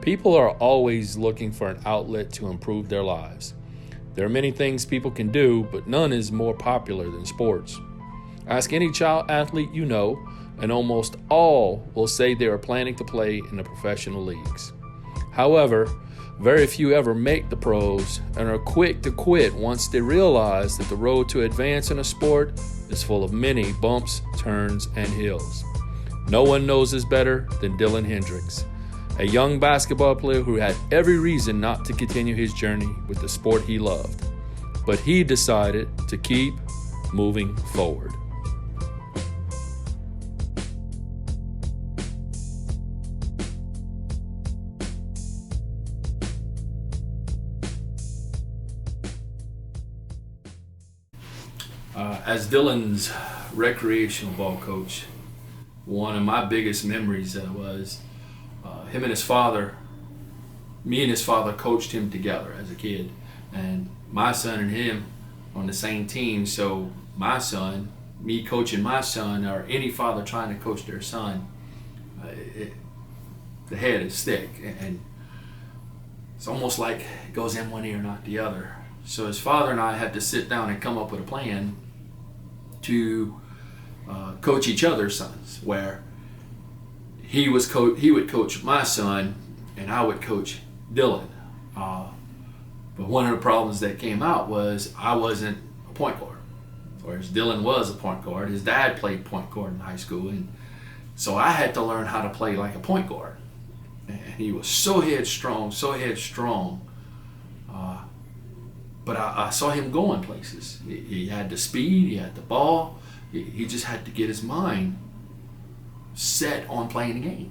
People are always looking for an outlet to improve their lives. There are many things people can do, but none is more popular than sports. Ask any child athlete you know, and almost all will say they are planning to play in the professional leagues. However, very few ever make the pros and are quick to quit once they realize that the road to advance in a sport is full of many bumps, turns, and hills. No one knows this better than Dylan Hendricks, a young basketball player who had every reason not to continue his journey with the sport he loved. But he decided to keep moving forward. As Dylan's recreational ball coach, one of my biggest memories was him and his father. Me and his father coached him together as a kid, and my son and him on the same team. So my son, me coaching my son, or any father trying to coach their son, the head is thick, and it's almost like it goes in one ear, not the other. So his father and I had to sit down and come up with a plan to coach each other's sons, where he would coach my son and I would coach Dylan. But one of the problems that came out was I wasn't a point guard, whereas Dylan was a point guard. His dad played point guard in high school, and so I had to learn how to play like a point guard. And he was so headstrong. But I saw him going places. He had the speed, he had the ball. He just had to get his mind set on playing the game.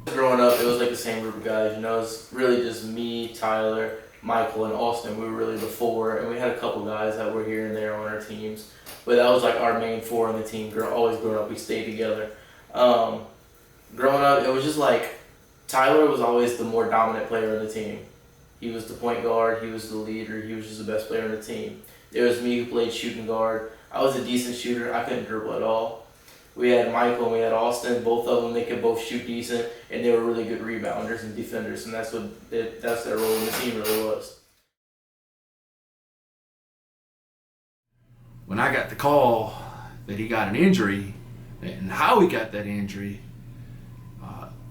Growing up, it was like the same group of guys. You know, it was really just me, Tyler, Michael, and Austin. We were really the four, and we had a couple guys that were here and there on our teams. But that was like our main four on the team. Always growing up, we stayed together. Growing up, it was just like Tyler was always the more dominant player on the team. He was the point guard, he was the leader, he was just the best player on the team. There was me who played shooting guard. I was a decent shooter, I couldn't dribble at all. We had Michael and we had Austin, both of them, they could both shoot decent, and they were really good rebounders and defenders, and that's their role in the team really was. When I got the call that he got an injury, and how he got that injury,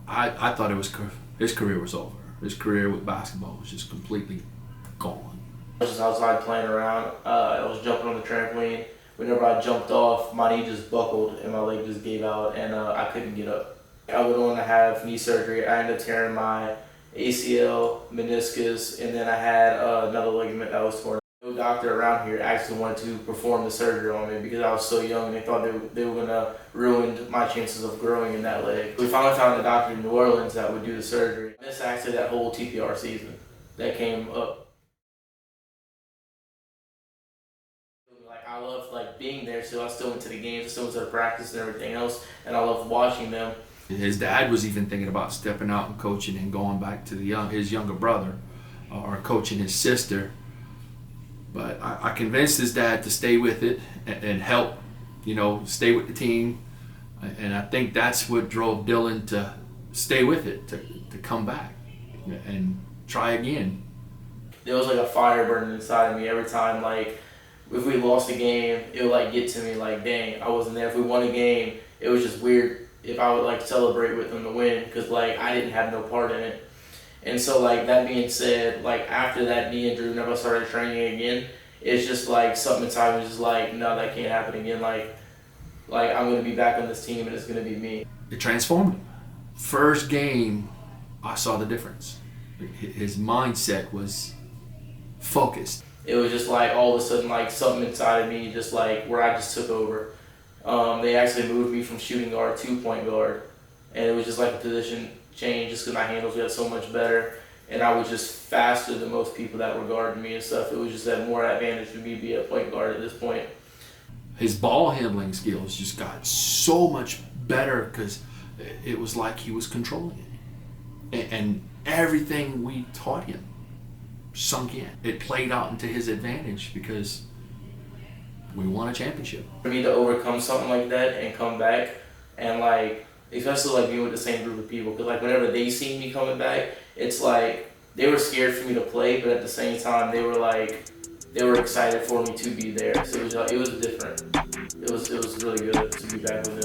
I thought his career was over. His career with basketball was just completely gone. I was just outside playing around. I was jumping on the trampoline. Whenever I jumped off, my knee just buckled and my leg just gave out, and I couldn't get up. I went on to have knee surgery. I ended up tearing my ACL, meniscus, and then I had another ligament that was torn. No doctor around here actually wanted to perform the surgery on me because I was so young, and they thought they were going to ruin my chances of growing in that leg. We finally found a doctor in New Orleans that would do the surgery. I missed actually that whole TPR season that came up. I loved being there, so I still went to the games, I still went to the practice and everything else, and I loved watching them. His dad was even thinking about stepping out and coaching and going back to his younger brother or coaching his sister. But I convinced his dad to stay with it and help, stay with the team. And I think that's what drove Dylan to stay with it, to come back and try again. There was like a fire burning inside of me every time, if we lost a game, it would get to me dang, I wasn't there. If we won a game, it was just weird if I would celebrate with them to win because I didn't have no part in it. And so that being said, after that knee injury, whenever I started training again, it's just something inside me was just no, that can't happen again. I'm going to be back on this team and it's going to be me. It transformed him. First game, I saw the difference. His mindset was focused. It was just all of a sudden something inside of me just where I just took over. They actually moved me from shooting guard to point guard, and it was just a position change just because my handles got so much better, and I was just faster than most people that were guarding me and stuff. It was just that more advantage for me to be a point guard at this point. His ball handling skills just got so much better because it was like he was controlling it, and everything we taught him sunk in. It played out into his advantage because we won a championship. For me to overcome something like that and come back and especially like being with the same group of people. Because like whenever they see me coming back, it's like they were scared for me to play, but at the same time they were excited for me to be there. So it was different. It was really good to be back with them.